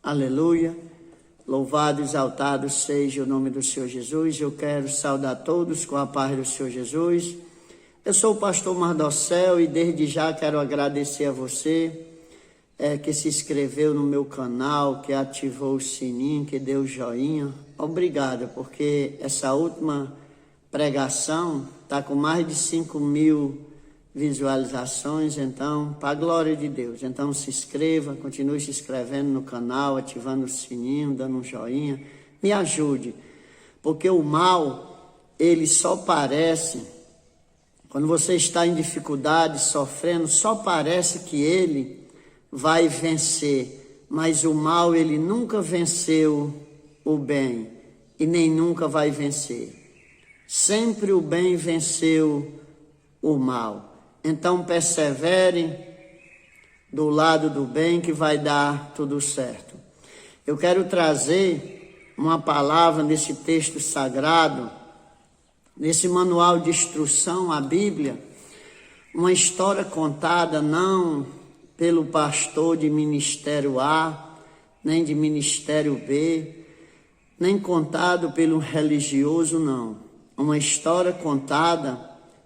Aleluia. Louvado e exaltado seja o nome do Senhor Jesus. Eu quero saudar todos com a paz do Senhor Jesus. Eu sou o pastor Mardocel e desde já quero agradecer a você que se inscreveu no meu canal, que ativou o sininho, que deu o joinha. Obrigado, porque essa última pregação está com mais de 5.000 visualizações, então, para a glória de Deus. Então, se inscreva, continue se inscrevendo no canal, ativando o sininho, dando um joinha. Me ajude, porque o mal, ele só parece, quando você está em dificuldade, sofrendo, só parece que ele vai vencer, mas o mal, ele nunca venceu o bem e nem nunca vai vencer. Sempre o bem venceu o mal. Então persevere do lado do bem que vai dar tudo certo. Eu quero trazer uma palavra nesse texto sagrado, nesse manual de instrução, a Bíblia, uma história contada não pelo pastor de ministério A, nem de ministério B, nem contado pelo religioso, não. Uma história contada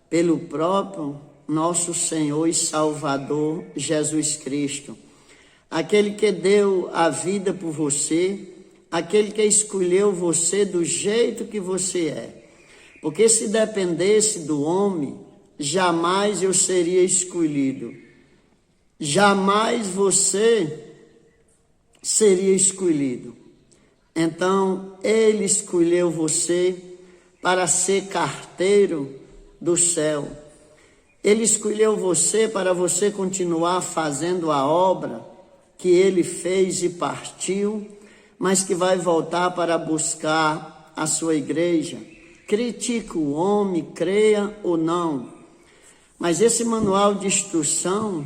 pelo próprio nosso Senhor e Salvador Jesus Cristo. Aquele que deu a vida por você, aquele que escolheu você do jeito que você é. Porque se dependesse do homem, jamais eu seria escolhido. Jamais você seria escolhido. Então, ele escolheu você para ser carteiro do céu. Ele escolheu você para você continuar fazendo a obra que ele fez e partiu, mas que vai voltar para buscar a sua igreja. Critique o homem, creia ou não. Mas esse manual de instrução,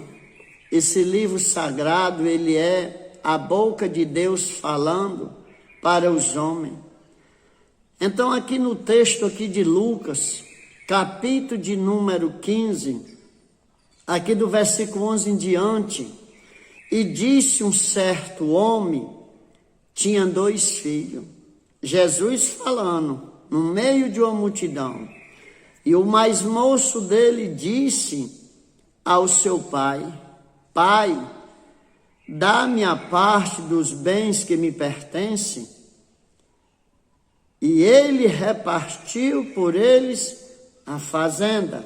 esse livro sagrado, ele é a boca de Deus falando para os homens. Então aqui no texto aqui de Lucas, capítulo de número 15, aqui do versículo 11 em diante, e disse um certo homem, tinha 2 filhos, Jesus falando, no meio de uma multidão, e o mais moço dele disse ao seu pai, Pai, dá-me a parte dos bens que me pertencem, e ele repartiu por eles a fazenda.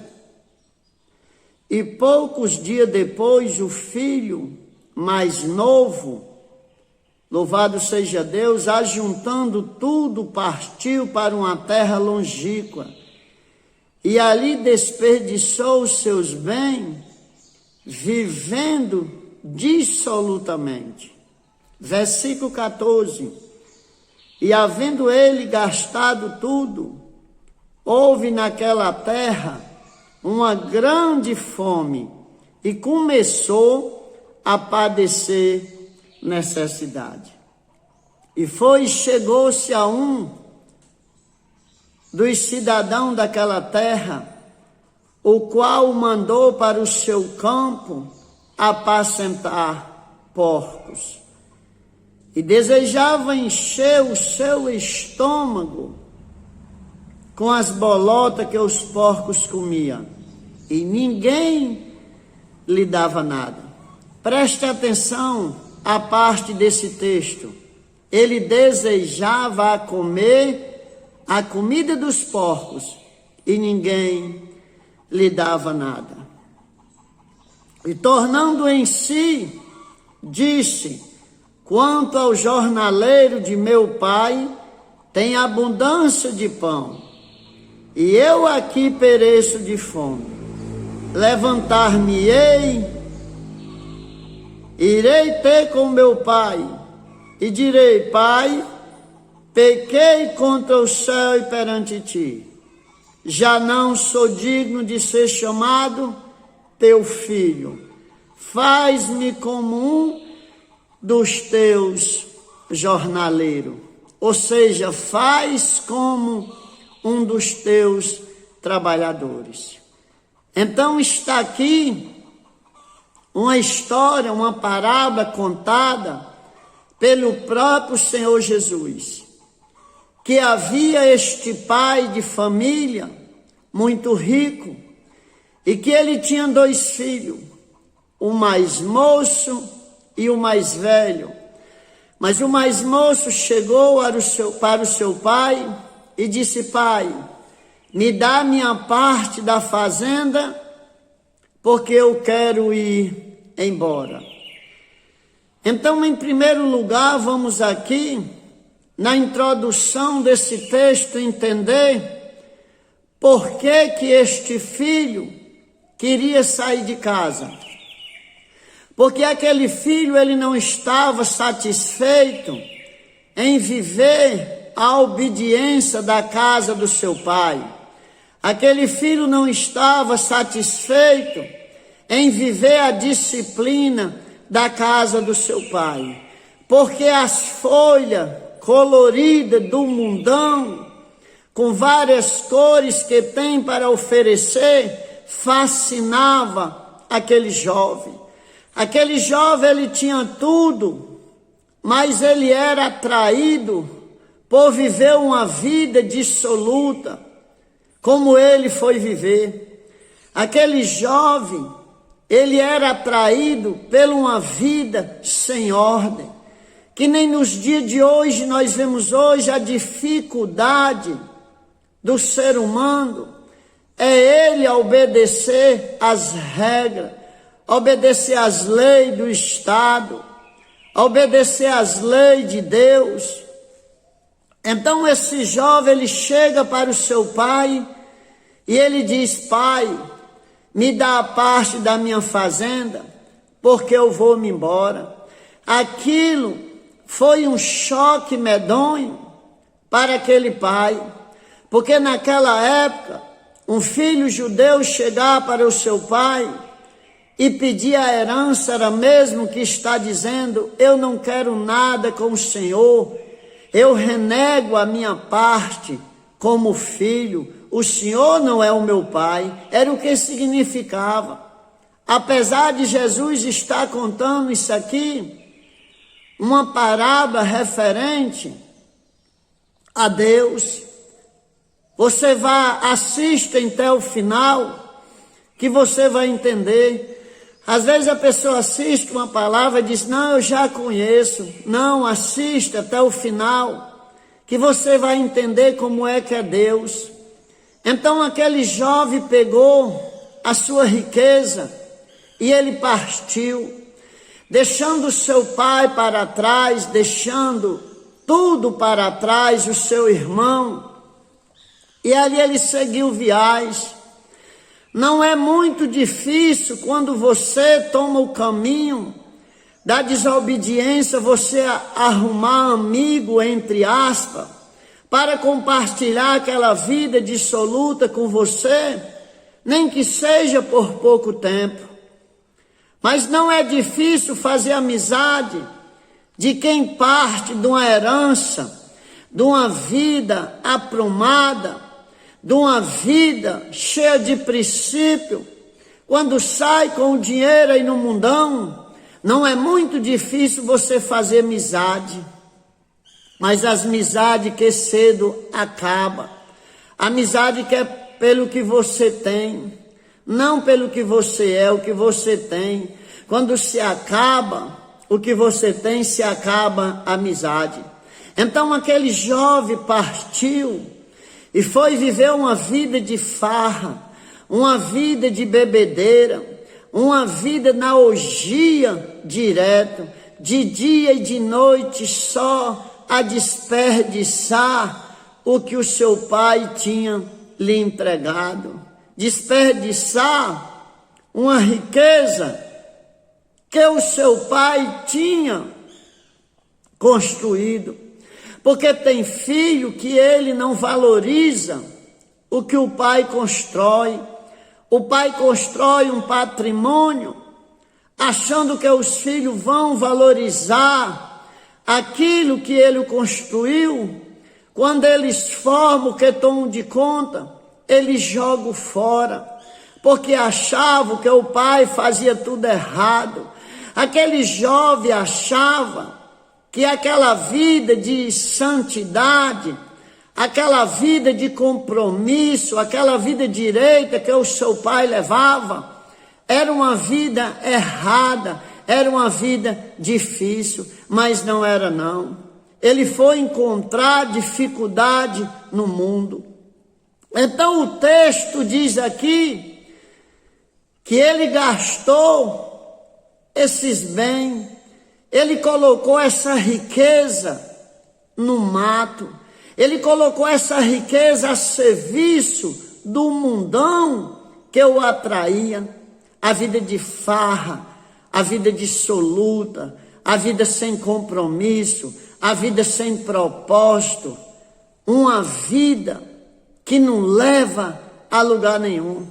E poucos dias depois, o filho mais novo, louvado seja Deus, ajuntando tudo, partiu para uma terra longínqua, e ali desperdiçou os seus bens, vivendo dissolutamente. Versículo 14. E havendo ele gastado tudo, houve naquela terra uma grande fome e começou a padecer necessidade. E chegou-se a um dos cidadãos daquela terra, o qual mandou para o seu campo apacentar porcos. E desejava encher o seu estômago com as bolotas que os porcos comiam, e ninguém lhe dava nada. Preste atenção à parte desse texto. Ele desejava comer a comida dos porcos, e ninguém lhe dava nada. E tornando em si, disse, quanto ao jornaleiro de meu pai, tem abundância de pão, e eu aqui pereço de fome. Levantar-me-ei, irei ter com meu pai, e direi, Pai, pequei contra o céu e perante ti. Já não sou digno de ser chamado teu filho. Faz-me como um dos teus jornaleiros. Ou seja, faz como um dos teus trabalhadores. Então está aqui uma história, uma parábola contada pelo próprio Senhor Jesus, que havia este pai de família muito rico e que ele tinha 2 filhos, o mais moço e o mais velho. Mas o mais moço chegou para o seu pai e disse: pai, me dá minha parte da fazenda, porque eu quero ir embora. Então, em primeiro lugar, vamos aqui, na introdução desse texto, entender por que que este filho queria sair de casa. Porque aquele filho, ele não estava satisfeito em viver a obediência da casa do seu pai. Aquele filho não estava satisfeito em viver a disciplina da casa do seu pai. Porque as folhas coloridas do mundão, com várias cores que tem para oferecer, fascinava aquele jovem. Aquele jovem, ele tinha tudo, mas ele era atraído por viver uma vida dissoluta, como ele foi viver. Aquele jovem, ele era atraído por uma vida sem ordem, que nem nos dias de hoje nós vemos hoje a dificuldade do ser humano, é ele obedecer às regras, obedecer às leis do Estado, obedecer às leis de Deus. Então esse jovem, ele chega para o seu pai e ele diz: pai, me dá a parte da minha fazenda, porque eu vou me embora. Aquilo foi um choque medonho para aquele pai, porque naquela época, um filho judeu chegar para o seu pai e pedir a herança era mesmo que está dizendo: eu não quero nada com o Senhor, eu renego a minha parte como filho, o Senhor não é o meu pai. Era o que significava. Apesar de Jesus estar contando isso aqui, uma parábola referente a Deus, você assista até o final, que você vai entender. Às vezes a pessoa assiste uma palavra e diz: não, eu já conheço. Não, assista até o final, que você vai entender como é que é Deus. Então aquele jovem pegou a sua riqueza e ele partiu, deixando seu pai para trás, deixando tudo para trás, o seu irmão, e ali ele seguiu viagem. Não é muito difícil quando você toma o caminho da desobediência, você arrumar amigo, entre aspas, para compartilhar aquela vida dissoluta com você, nem que seja por pouco tempo. Mas não é difícil fazer amizade de quem parte de uma herança, de uma vida aprumada, de uma vida cheia de princípio. Quando sai com o dinheiro aí no mundão, não é muito difícil você fazer amizade. Mas as amizades que cedo acaba. Amizade que é pelo que você tem, não pelo que você é, o que você tem. Quando se acaba o que você tem, se acaba a amizade. Então aquele jovem partiu e foi viver uma vida de farra, uma vida de bebedeira, uma vida na orgia direto, de dia e de noite só a desperdiçar o que o seu pai tinha lhe entregado. Desperdiçar uma riqueza que o seu pai tinha construído. Porque tem filho que ele não valoriza o que o pai constrói. O pai constrói um patrimônio, achando que os filhos vão valorizar aquilo que ele construiu. Quando eles formam o que tomam de conta, eles jogam fora, porque achavam que o pai fazia tudo errado. Aquele jovem achava que aquela vida de santidade, aquela vida de compromisso, aquela vida direita que o seu pai levava, era uma vida errada, era uma vida difícil, mas não era não. Ele foi encontrar dificuldade no mundo. Então o texto diz aqui que ele gastou esses bens, ele colocou essa riqueza no mato, ele colocou essa riqueza a serviço do mundão que o atraía, a vida de farra, a vida dissoluta, a vida sem compromisso, a vida sem propósito, uma vida que não leva a lugar nenhum.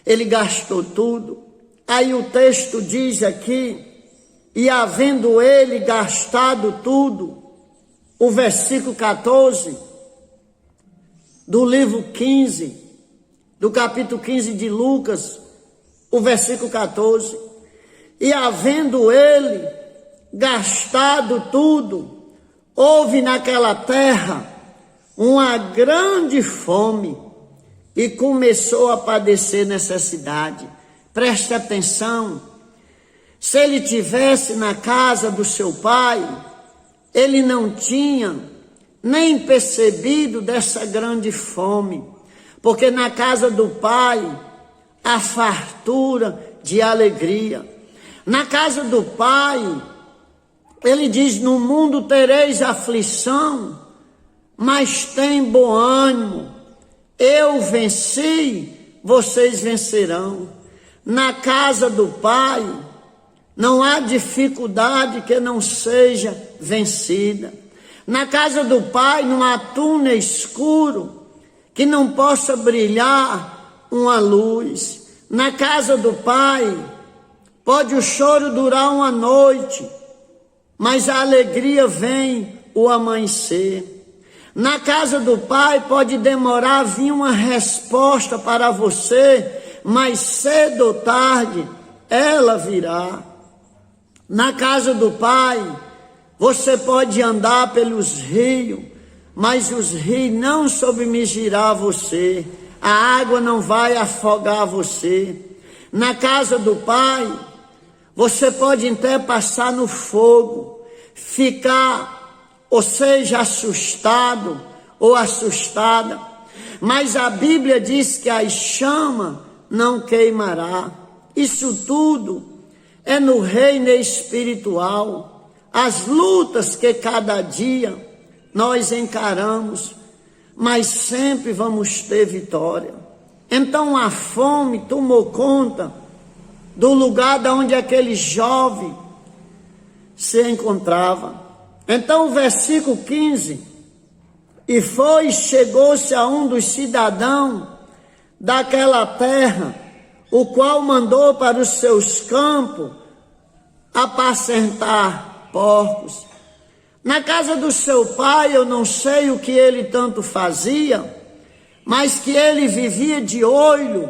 Ele gastou tudo. Aí o texto diz aqui, e havendo ele gastado tudo, o versículo 14 do livro 15, do capítulo 15 de Lucas, o versículo 14, e havendo ele gastado tudo, houve naquela terra uma grande fome e começou a padecer necessidade. Preste atenção, se ele tivesse na casa do seu pai, ele não tinha nem percebido dessa grande fome, porque na casa do pai há fartura de alegria. Na casa do pai, ele diz, no mundo tereis aflição, mas tem bom ânimo, eu venci, vocês vencerão. Na casa do pai, não há dificuldade que não seja vencida. Na casa do pai não há túnel escuro que não possa brilhar uma luz. Na casa do pai pode o choro durar uma noite, mas a alegria vem o amanhecer. Na casa do pai pode demorar a vir uma resposta para você, mas cedo ou tarde ela virá. Na casa do pai, você pode andar pelos rios, mas os rios não submergirão você, a água não vai afogar você. Na casa do pai, você pode até passar no fogo, ficar, ou seja, assustado ou assustada, mas a Bíblia diz que a chama não queimará. Isso tudo é no reino espiritual, as lutas que cada dia nós encaramos, mas sempre vamos ter vitória. Então a fome tomou conta do lugar de onde aquele jovem se encontrava. Então o versículo 15, e chegou-se a um dos cidadãos daquela terra, o qual mandou para os seus campos apacentar porcos. Na casa do seu pai, eu não sei o que ele tanto fazia, mas que ele vivia de olho,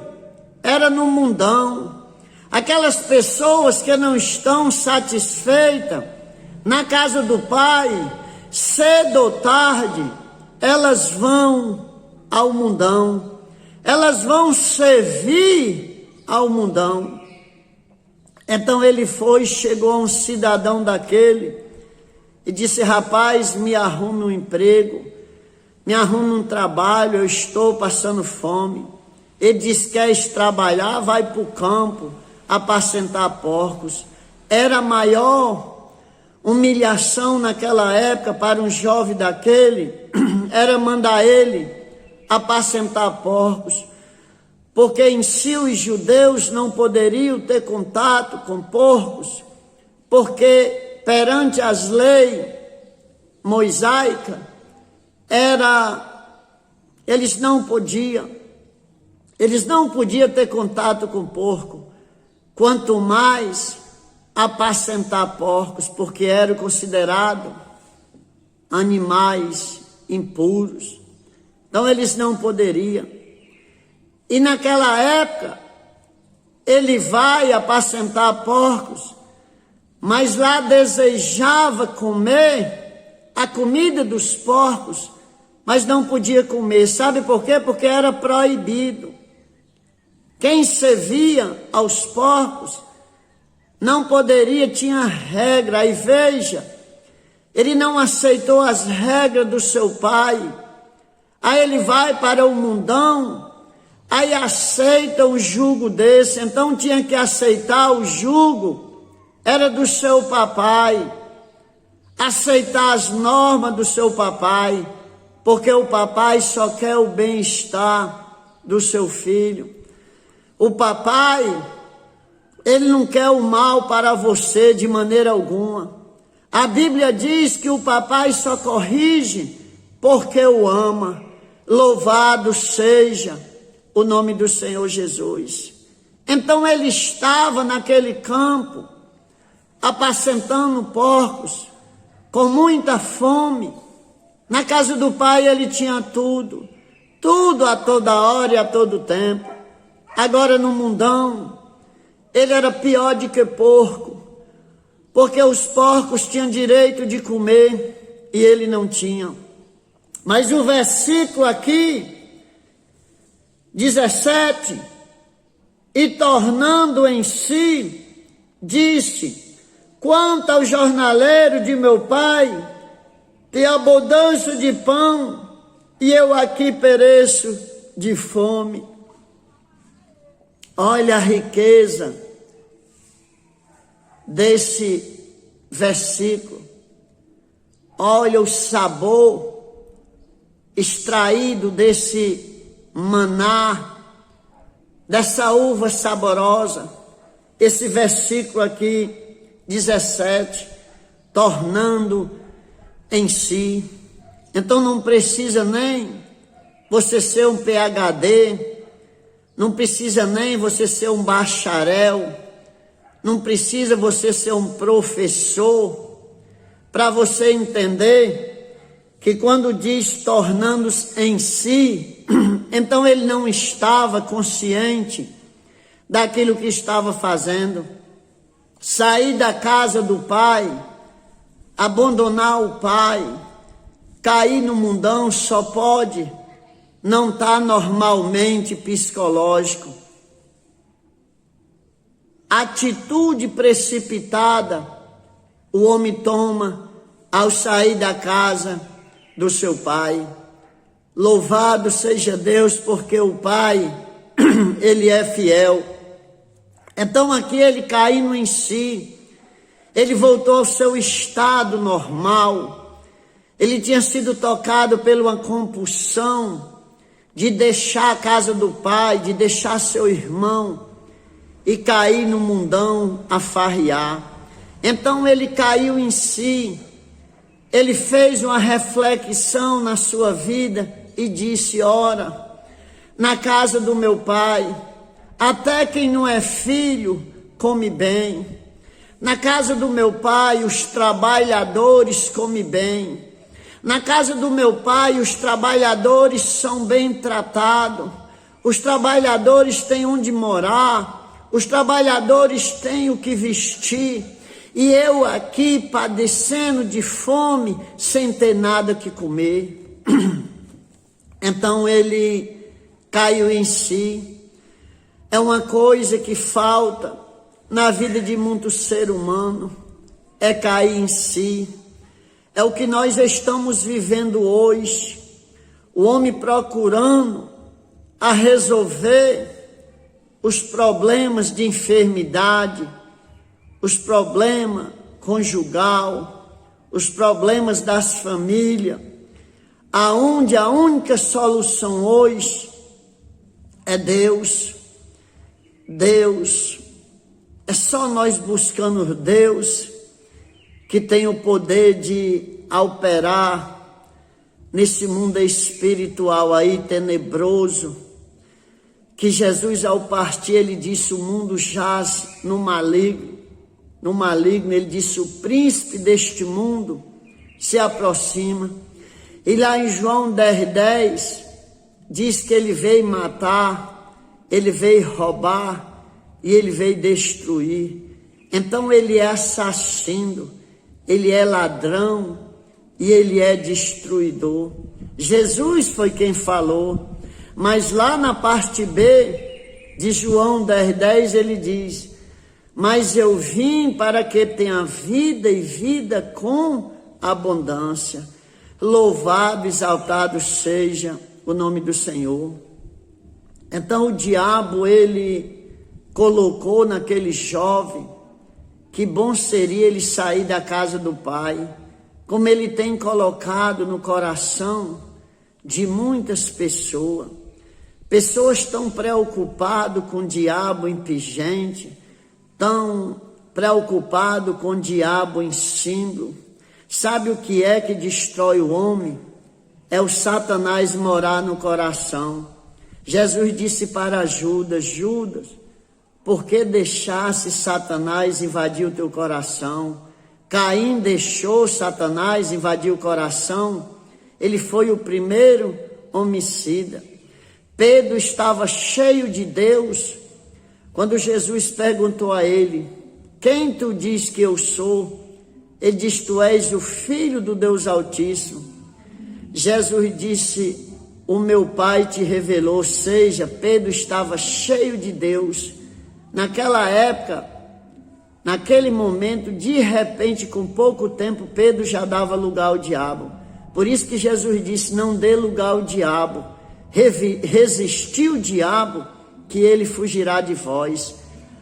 era no mundão. Aquelas pessoas que não estão satisfeitas na casa do pai, cedo ou tarde, elas vão ao mundão, elas vão servir ao mundão. Então ele chegou a um cidadão daquele e disse, rapaz, me arrume um emprego, me arrume um trabalho, eu estou passando fome. Ele disse, queres trabalhar? Vai para o campo, apacentar porcos. Era a maior humilhação naquela época para um jovem daquele, era mandar ele apacentar porcos, porque em si os judeus não poderiam ter contato com porcos, porque perante as leis mosaicas, eles não podiam ter contato com porco, quanto mais apacentar porcos, porque eram considerados animais impuros. Então eles não poderiam. E naquela época, ele vai apacentar porcos, mas lá desejava comer a comida dos porcos, mas não podia comer. Sabe por quê? Porque era proibido. Quem servia aos porcos não poderia, tinha regra. E veja, ele não aceitou as regras do seu pai. Aí ele vai para o mundão, aí aceita o jugo desse. Então tinha que aceitar o jugo, era do seu papai. Aceitar as normas do seu papai, porque o papai só quer o bem-estar do seu filho. O papai, ele não quer o mal para você de maneira alguma. A Bíblia diz que o papai só corrige porque o ama. Louvado seja o nome do Senhor Jesus. Então ele estava naquele campo, apacentando porcos, com muita fome. Na casa do pai ele tinha tudo, tudo a toda hora e a todo tempo. Agora no mundão, ele era pior do que porco, porque os porcos tinham direito de comer e ele não tinha. Mas o versículo aqui, 17, e tornando em si, disse: quanto ao jornaleiro de meu pai, tem abundância de pão, e eu aqui pereço de fome. Olha a riqueza desse versículo. Olha o sabor extraído desse maná, dessa uva saborosa. Esse versículo aqui, 17, tornando em si. Então não precisa nem você ser um PhD, não precisa nem você ser um bacharel, não precisa você ser um professor, para você entender que quando diz tornando-se em si, então ele não estava consciente daquilo que estava fazendo. Sair da casa do pai, abandonar o pai, cair no mundão, só pode não estar normalmente psicológico. Atitude precipitada o homem toma ao sair da casa do seu pai. Louvado seja Deus, porque o pai, ele é fiel. Então aqui ele caindo em si, ele voltou ao seu estado normal. Ele tinha sido tocado por uma compulsão de deixar a casa do pai, de deixar seu irmão e cair no mundão a farrear. Então ele caiu em si, ele fez uma reflexão na sua vida e disse: ora, na casa do meu pai, até quem não é filho come bem. Na casa do meu pai, os trabalhadores comem bem. Na casa do meu pai, os trabalhadores são bem tratados. Os trabalhadores têm onde morar. Os trabalhadores têm o que vestir. E eu aqui padecendo de fome, sem ter nada que comer. Então ele caiu em si. É uma coisa que falta na vida de muito ser humano, é cair em si. É o que nós estamos vivendo hoje. O homem procurando a resolver os problemas de enfermidade, os problemas conjugal, os problemas das famílias, aonde a única solução hoje é Deus. Deus, é só nós buscando Deus que tem o poder de operar nesse mundo espiritual aí tenebroso, que Jesus ao partir ele disse: o mundo jaz no maligno, ele disse: o príncipe deste mundo se aproxima. E lá em João 10:10 diz que ele veio matar, ele veio roubar e ele veio destruir. Então ele é assassino, ele é ladrão e ele é destruidor. Jesus foi quem falou, mas lá na parte B de João 10:10 ele diz: mas eu vim para que tenha vida e vida com abundância. Louvado, exaltado seja o nome do Senhor. Então o diabo, ele colocou naquele jovem que bom seria ele sair da casa do pai, como ele tem colocado no coração de muitas pessoas. Pessoas tão preocupadas com o diabo impingente, tão preocupadas com o diabo em símbolo. Sabe o que é que destrói o homem? É o Satanás morar no coração. Jesus disse para Judas: Judas, por que deixasse Satanás invadir o teu coração? Caim deixou Satanás invadir o coração. Ele foi o primeiro homicida. Pedro estava cheio de Deus. Quando Jesus perguntou a ele: quem tu diz que eu sou? Ele disse: tu és o Filho do Deus Altíssimo. Jesus disse: o meu Pai te revelou. Ou seja, Pedro estava cheio de Deus. Naquela época, naquele momento, de repente, com pouco tempo, Pedro já dava lugar ao diabo. Por isso que Jesus disse: não dê lugar ao diabo. Resistir o diabo, que ele fugirá de vós.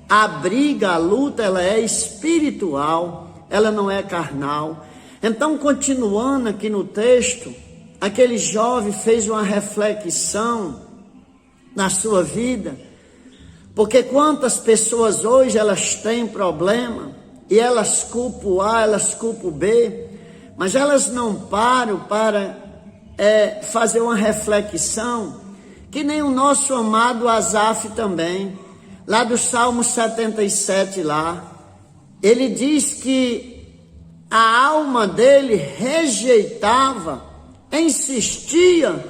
A briga, a luta, ela é espiritual, ela não é carnal. Então, continuando aqui no texto, aquele jovem fez uma reflexão na sua vida, porque quantas pessoas hoje elas têm problema, e elas culpam o A, elas culpam o B, mas elas não param para fazer uma reflexão, que nem o nosso amado Asaf também, lá do Salmo 77 lá, ele diz que a alma dele rejeitava, insistia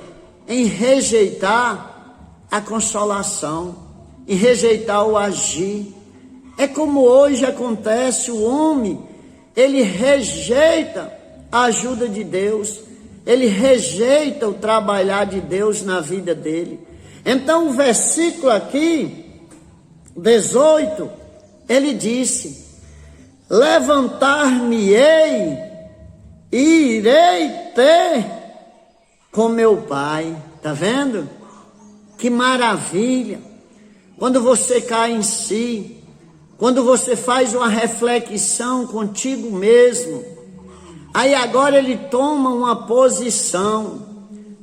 em rejeitar a consolação, em rejeitar o agir. É como hoje acontece, o homem, ele rejeita a ajuda de Deus, ele rejeita o trabalhar de Deus na vida dele. Então o versículo aqui, 18, ele disse: levantar-me-ei e irei ter com meu pai. Tá vendo? Que maravilha! Quando você cai em si, quando você faz uma reflexão contigo mesmo, aí agora ele toma uma posição: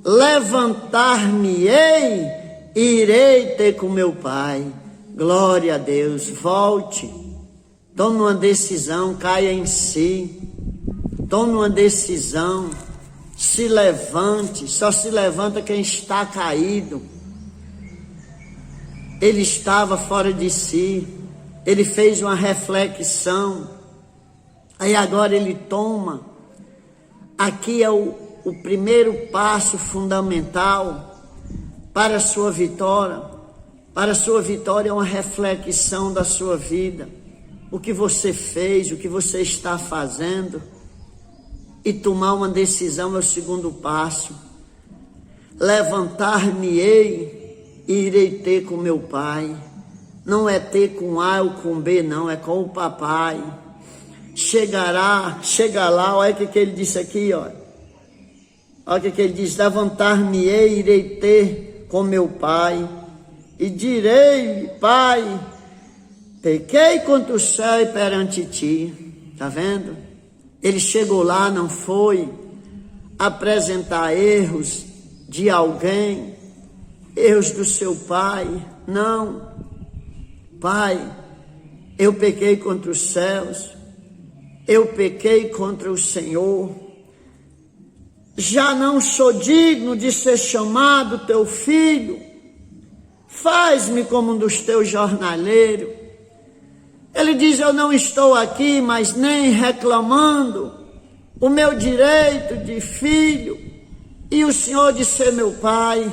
levantar-me-ei e irei ter com meu pai. Glória a Deus. Volte, tome uma decisão, caia em si, tome uma decisão, se levante. Só se levanta quem está caído. Ele estava fora de si, ele fez uma reflexão, aí agora ele toma. Aqui é o primeiro passo fundamental para a sua vitória. Para a sua vitória é uma reflexão da sua vida, o que você fez, o que você está fazendo, e tomar uma decisão é o segundo passo. Levantar-me-ei e irei ter com meu pai. Não é ter com A ou com B, não, é com o papai. Chega lá, olha o que ele disse aqui, ó. Olha o que ele diz: levantar-me-ei e irei ter com meu pai, e direi: pai, pequei contra o céu e perante ti. Tá vendo? Ele chegou lá, não foi apresentar erros de alguém, erros do seu pai, não. Pai, eu pequei contra os céus, eu pequei contra o Senhor, já não sou digno de ser chamado teu filho, faz-me como um dos teus jornaleiros. Ele diz: eu não estou aqui, mas nem reclamando o meu direito de filho e o Senhor de ser meu pai.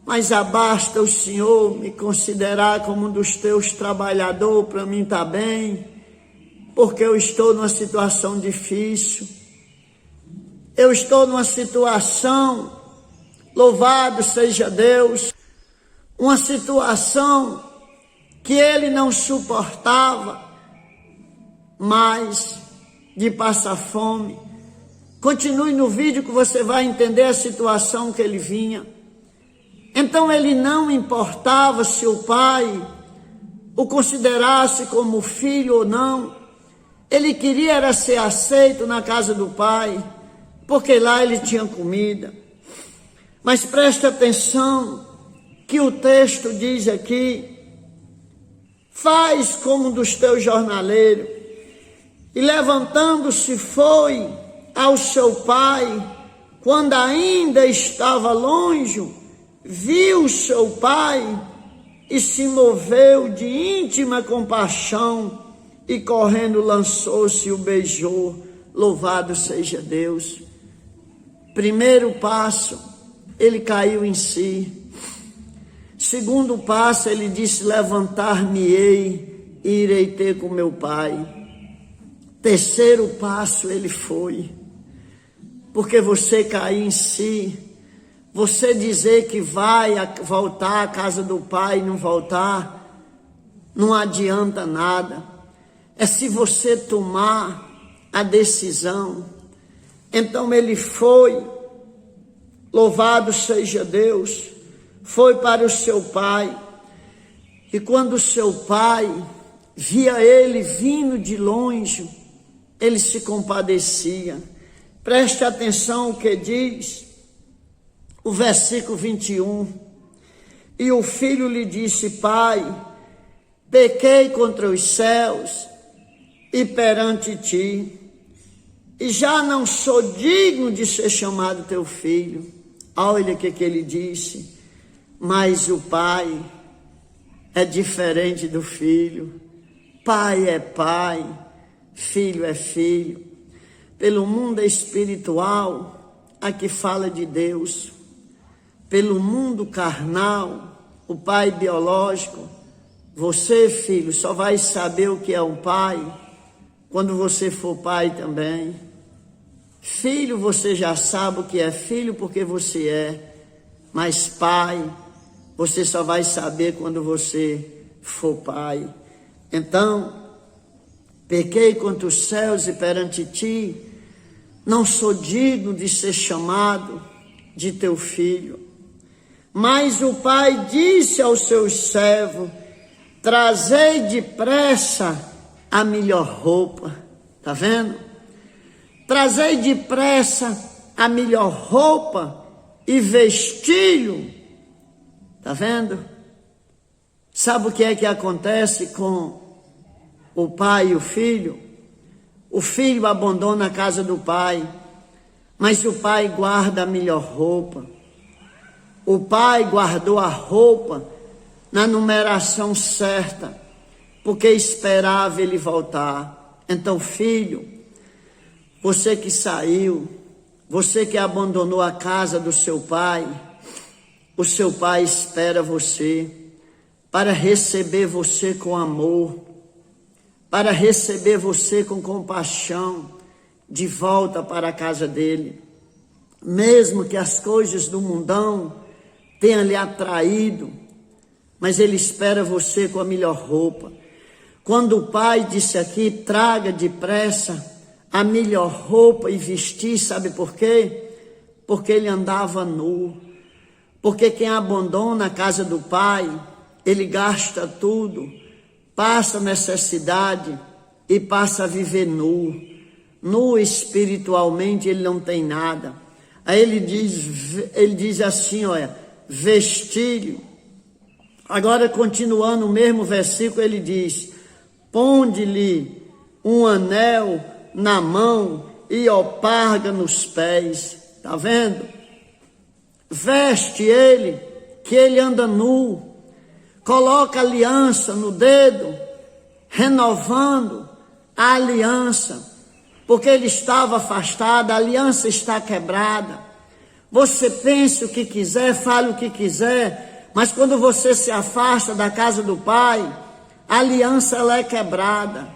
mas basta o Senhor me considerar como um dos teus trabalhadores, para mim estar bem, porque eu estou numa situação difícil. Eu estou numa situação, louvado seja Deus, uma situação que ele não suportava mais de passar fome. Continue no vídeo que você vai entender a situação que ele vinha. Então ele não importava se o pai o considerasse como filho ou não. Ele queria era ser aceito na casa do pai, porque lá ele tinha comida. Mas preste atenção que o texto diz aqui: faz como um dos teus jornaleiros. E levantando-se foi ao seu pai, quando ainda estava longe, viu seu pai e se moveu de íntima compaixão e correndo lançou-se e o beijou. Louvado seja Deus. Primeiro passo, ele caiu em si. Segundo passo, ele disse: levantar-me-ei e irei ter com meu pai. Terceiro passo, ele foi. Porque você cair em si, você dizer que vai voltar à casa do pai e não voltar, não adianta nada. É se você tomar a decisão. Então ele foi, louvado seja Deus, foi para o seu pai. E quando o seu pai via ele vindo de longe, ele se compadecia. Preste atenção o que diz o versículo 21. E o filho lhe disse: pai, pequei contra os céus e perante ti, e já não sou digno de ser chamado teu filho. Olha o que ele disse. Mas o pai é diferente do filho. Pai é pai, filho é filho. Pelo mundo espiritual, aqui fala de Deus. Pelo mundo carnal, o pai biológico, você, filho, só vai saber o que é um pai quando você for pai também. Filho, você já sabe o que é filho porque você é. Mas pai, você só vai saber quando você for pai. Então, pequei contra os céus e perante ti, não sou digno de ser chamado de teu filho. Mas o pai disse aos seus servos: trazei depressa a melhor roupa. Tá vendo? Trazei depressa a melhor roupa e vestilho. Tá vendo? Sabe o que é que acontece com o pai e o filho? O filho abandona a casa do pai, mas o pai guarda a melhor roupa. O pai guardou a roupa na numeração certa, porque esperava ele voltar. Então, filho, você que saiu, você que abandonou a casa do seu pai, o seu pai espera você para receber você com amor, para receber você com compaixão, de volta para a casa dele. Mesmo que as coisas do mundão tenham lhe atraído, mas ele espera você com a melhor roupa. Quando o pai disse aqui: traga depressa a melhor roupa e vestir, sabe por quê? Porque ele andava nu. Porque quem abandona a casa do pai, ele gasta tudo, passa necessidade e passa a viver nu. Nu espiritualmente ele não tem nada. Aí ele diz assim, olha, vestilho. Agora, continuando o mesmo versículo, ele diz: ponde-lhe um anel na mão e alparga nos pés. Tá vendo? Veste ele, que ele anda nu. Coloca aliança no dedo, renovando a aliança, porque ele estava afastado, a aliança está quebrada. você pense o que quiser, fale o que quiser, mas quando você se afasta da casa do Pai, a aliança ela é quebrada.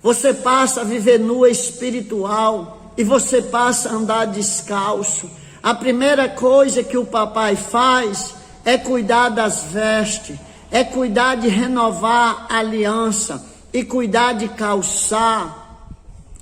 Você passa a viver nua espiritual e você passa a andar descalço. A primeira coisa que o papai faz é cuidar das vestes, é cuidar de renovar a aliança e cuidar de calçar,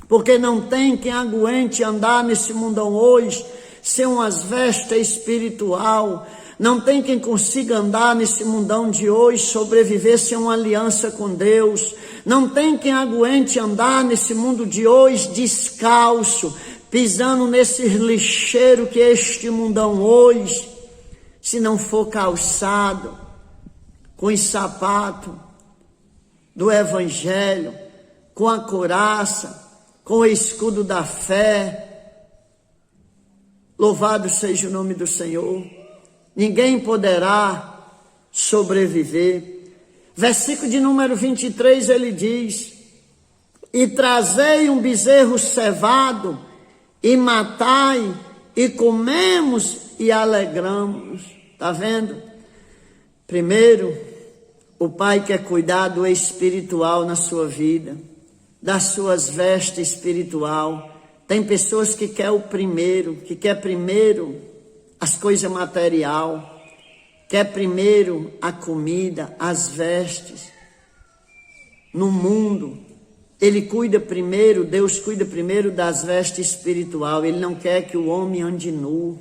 porque não tem quem aguente andar nesse mundão hoje sem umas vestes espiritual. Não tem quem consiga andar nesse mundão de hoje, sobreviver sem uma aliança com Deus. Não tem quem aguente andar nesse mundo de hoje descalço, pisando nesse lixeiro que é este mundão hoje, se não for calçado com os sapatos do Evangelho, com a couraça, com o escudo da fé. Louvado seja o nome do Senhor. Ninguém poderá sobreviver. Versículo de número 23, ele diz: e trazei um bezerro cevado, e matai, e comemos e alegramos. Está vendo? Primeiro, o Pai quer cuidar do espiritual na sua vida, das suas vestes espiritual. Tem pessoas que quer o primeiro, que quer primeiro as coisas material, quer primeiro a comida, as vestes. No mundo, ele cuida primeiro, Deus cuida primeiro das vestes espiritual. Ele não quer que o homem ande nu.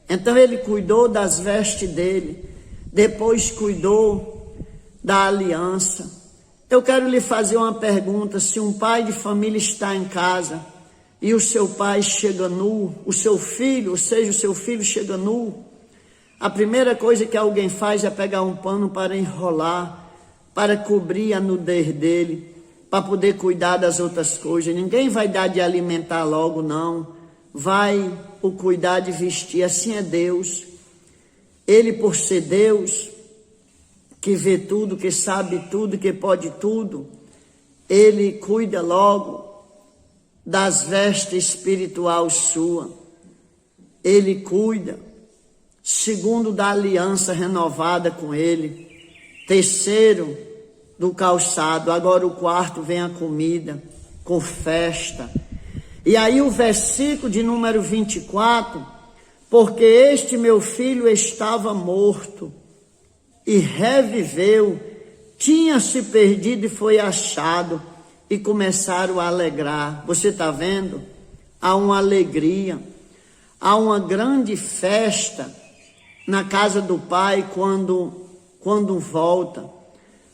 Então ele cuidou das vestes dele, depois cuidou da aliança. Eu quero lhe fazer uma pergunta: se um pai de família está em casa e o seu pai chega nu, o seu filho, ou seja, o seu filho chega nu, a primeira coisa que alguém faz é pegar um pano para enrolar, para cobrir a nudez dele, para poder cuidar das outras coisas. Ninguém vai dar de alimentar logo, não. Vai o cuidar de vestir. Assim é Deus. Ele, por ser Deus, que vê tudo, que sabe tudo, que pode tudo, ele cuida logo das vestes espiritual sua. Ele cuida, segundo, da aliança renovada com ele. Terceiro, do calçado. Agora o quarto, vem a comida, com festa. E aí o versículo de número 24, porque este meu filho estava morto e reviveu, tinha se perdido e foi achado, e começaram a alegrar. Você está vendo? Há uma alegria, há uma grande festa na casa do Pai quando volta.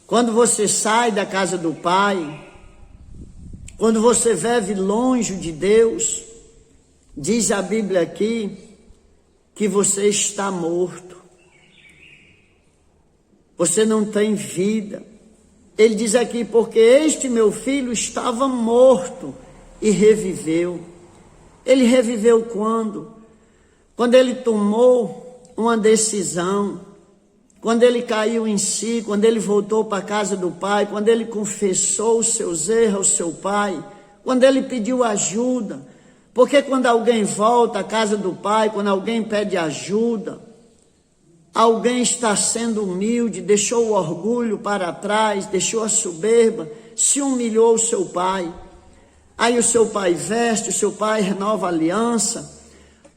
Quando você sai da casa do Pai, quando você vive longe de Deus, diz a Bíblia aqui que você está morto. Você não tem vida. Ele diz aqui, porque este meu filho estava morto e reviveu. Ele reviveu quando? Quando ele tomou uma decisão, quando ele caiu em si, quando ele voltou para a casa do Pai, quando ele confessou os seus erros ao seu Pai, quando ele pediu ajuda. Porque quando alguém volta à casa do Pai, quando alguém pede ajuda, alguém está sendo humilde, deixou o orgulho para trás, deixou a soberba, se humilhou ao seu pai. Aí o seu pai veste, o seu pai renova a aliança,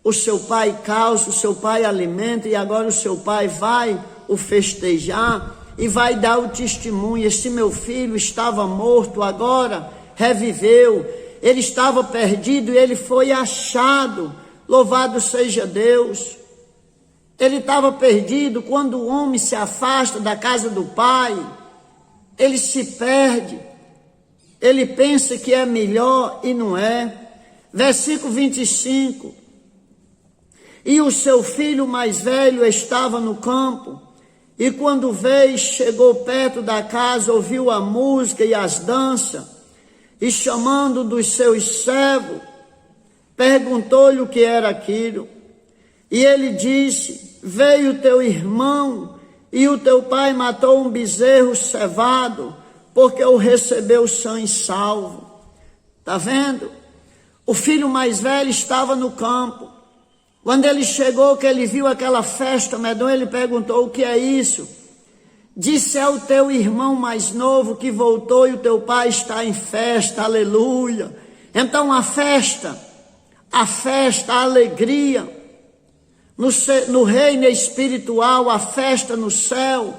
o seu pai calça, o seu pai alimenta, e agora o seu pai vai o festejar e vai dar o testemunho. Esse meu filho estava morto, agora reviveu. Ele estava perdido e ele foi achado. Louvado seja Deus. Ele estava perdido. Quando o homem se afasta da casa do Pai, ele se perde. Ele pensa que é melhor e não é. Versículo 25. E o seu filho mais velho estava no campo, e quando veio, chegou perto da casa, ouviu a música e as danças, e chamando dos seus servos, perguntou-lhe o que era aquilo. E ele disse: veio teu irmão, e o teu pai matou um bezerro cevado, porque o recebeu sã e salvo. Está vendo? O filho mais velho estava no campo. Quando ele chegou, que ele viu aquela festa medonha, ele perguntou: o que é isso? Disse: é o teu irmão mais novo que voltou e o teu pai está em festa, aleluia. Então a festa, a alegria, no reino espiritual, a festa no céu,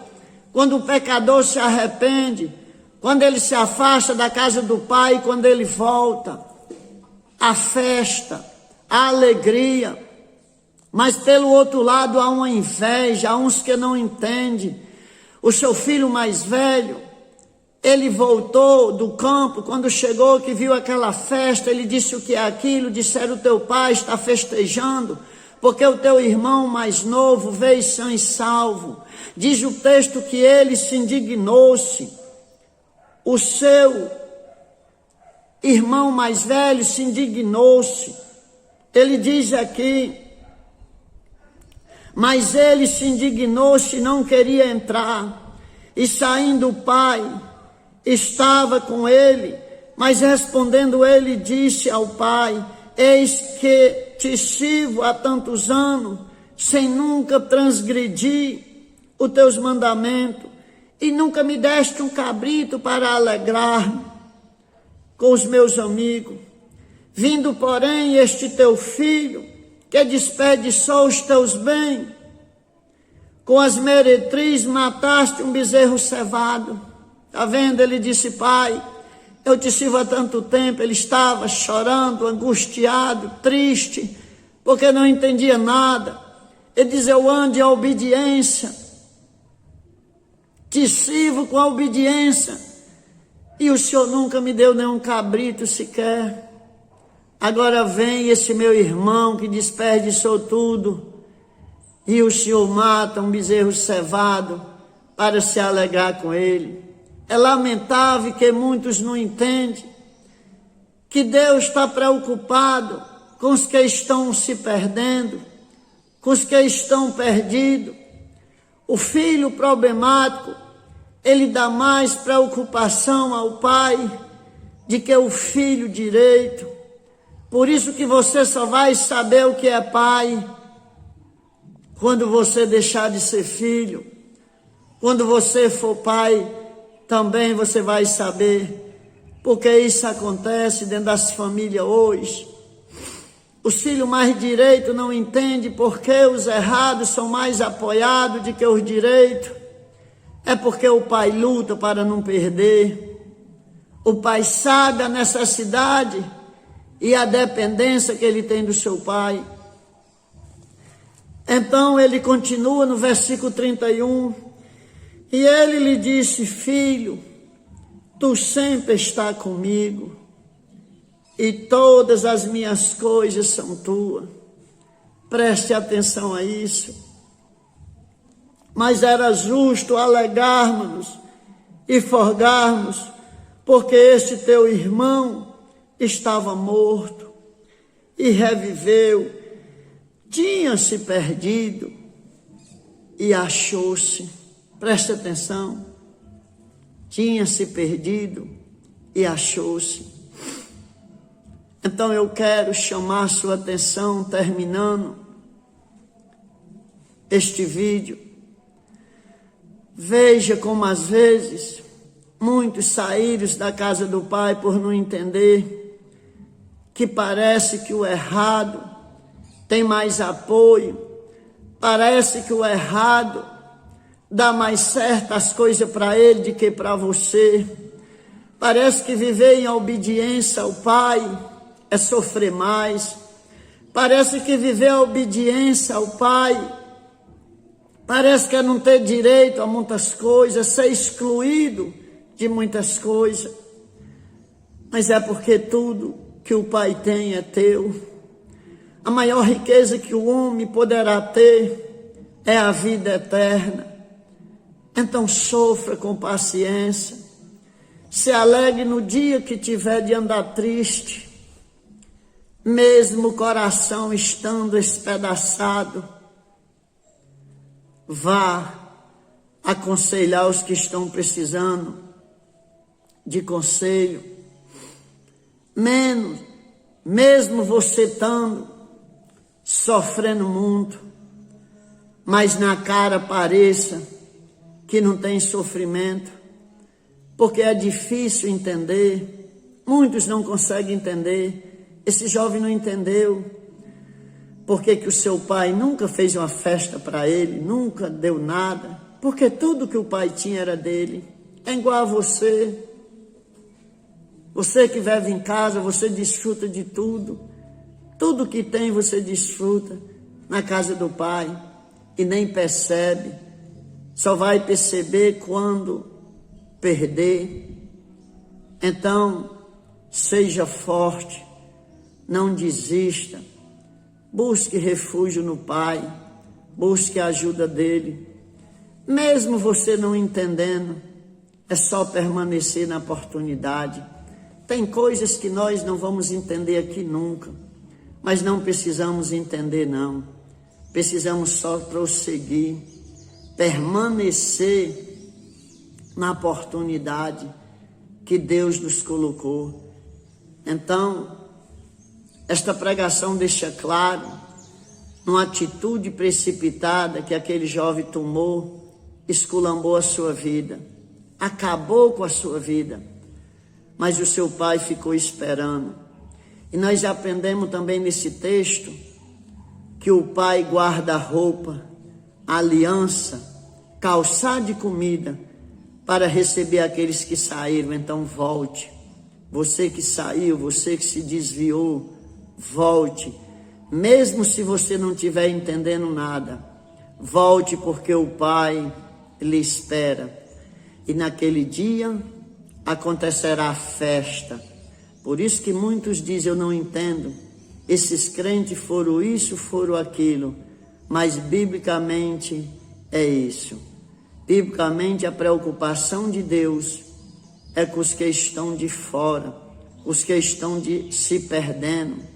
quando o pecador se arrepende, quando ele se afasta da casa do pai, quando ele volta, a festa, a alegria. Mas pelo outro lado há uma inveja, há uns que não entendem. O seu filho mais velho, ele voltou do campo, quando chegou, que viu aquela festa, ele disse: o que é aquilo? Disseram: o teu pai está festejando, porque o teu irmão mais novo veio são e salvo. Diz o texto que ele se indignou-se, o seu irmão mais velho se indignou-se. Ele diz aqui: mas ele se indignou-se e não queria entrar. E saindo o pai, estava com ele, mas respondendo ele, disse ao pai: eis que te sirvo há tantos anos, sem nunca transgredir os teus mandamentos, e nunca me deste um cabrito para alegrar-me com os meus amigos. Vindo, porém, este teu filho, que desperdiçou os teus bens, com as meretrizes mataste um bezerro cevado. Está vendo? Ele disse: pai, eu te sirvo há tanto tempo. Ele estava chorando, angustiado, triste, porque não entendia nada. Ele diz: eu ando em obediência, te sirvo com a obediência, e o Senhor nunca me deu nenhum cabrito sequer. Agora vem esse meu irmão que desperdiçou tudo, e o Senhor mata um bezerro cevado para se alegrar com ele. É lamentável que muitos não entendem que Deus está preocupado com os que estão se perdendo, com os que estão perdidos. O filho problemático, ele dá mais preocupação ao pai do que o filho direito. Por isso que você só vai saber o que é pai quando você deixar de ser filho. Quando você for pai, também você vai saber, porque isso acontece dentro das famílias hoje. Os filhos mais direitos não entendem porque os errados são mais apoiados do que os direitos. É porque o pai luta para não perder. O pai sabe a necessidade e a dependência que ele tem do seu pai. Então ele continua no versículo 31, e ele lhe disse: filho, tu sempre estás comigo, e todas as minhas coisas são tuas. Preste atenção a isso. Mas era justo alegarmos-nos e folgarmos, porque este teu irmão estava morto e reviveu, tinha se perdido e achou-se. Preste atenção. Tinha se perdido e achou-se. Então eu quero chamar sua atenção, terminando este vídeo. Veja como às vezes muitos saíram da casa do pai por não entender que parece que o errado tem mais apoio, parece que o errado dá mais certas coisas para ele do que para você. Parece que viver em obediência ao pai é sofrer mais. Parece que viver a obediência ao pai parece que é não ter direito a muitas coisas, ser excluído de muitas coisas. Mas é porque tudo que o pai tem é teu. A maior riqueza que o homem poderá ter é a vida eterna. Então sofra com paciência. Se alegre no dia que tiver de andar triste, mesmo o coração estando espedaçado. Vá aconselhar os que estão precisando de conselho. Mesmo você estando sofrendo muito, mas na cara pareça que não tem sofrimento, porque é difícil entender, muitos não conseguem entender. Esse jovem não entendeu porque que o seu pai nunca fez uma festa para ele, nunca deu nada, porque tudo que o pai tinha era dele. É igual a você. Você que vive em casa, você desfruta de tudo. Tudo que tem você desfruta na casa do pai e nem percebe. Só vai perceber quando perder. Então, seja forte, não desista. Busque refúgio no Pai, busque a ajuda dele. Mesmo você não entendendo, é só permanecer na oportunidade. Tem coisas que nós não vamos entender aqui nunca, mas não precisamos entender não. Precisamos só prosseguir, permanecer na oportunidade que Deus nos colocou. Então, esta pregação deixa claro, numa atitude precipitada que aquele jovem tomou, esculambou a sua vida, acabou com a sua vida, mas o seu pai ficou esperando. E nós aprendemos também nesse texto que o pai guarda a roupa, a aliança, calçado de comida para receber aqueles que saíram. Então volte, você que saiu, você que se desviou, volte, mesmo se você não estiver entendendo nada, volte, porque o Pai lhe espera. E naquele dia acontecerá a festa. Por isso que muitos dizem: eu não entendo, esses crentes foram isso, foram aquilo, mas biblicamente é isso. Biblicamente a preocupação de Deus é com os que estão de fora, os que estão se perdendo,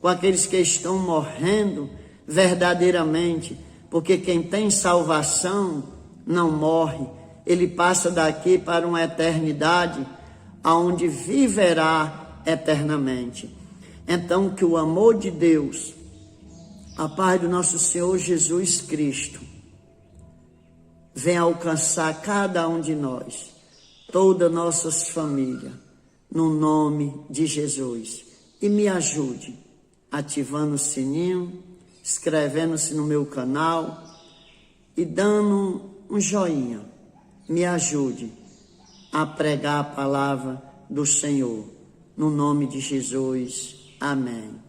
com aqueles que estão morrendo verdadeiramente, porque quem tem salvação não morre, ele passa daqui para uma eternidade, aonde viverá eternamente. Então, que o amor de Deus, a paz do nosso Senhor Jesus Cristo, venha alcançar cada um de nós, toda a nossa família, no nome de Jesus. E me ajude ativando o sininho, inscrevendo-se no meu canal e dando um joinha. Me ajude a pregar a palavra do Senhor. No nome de Jesus. Amém.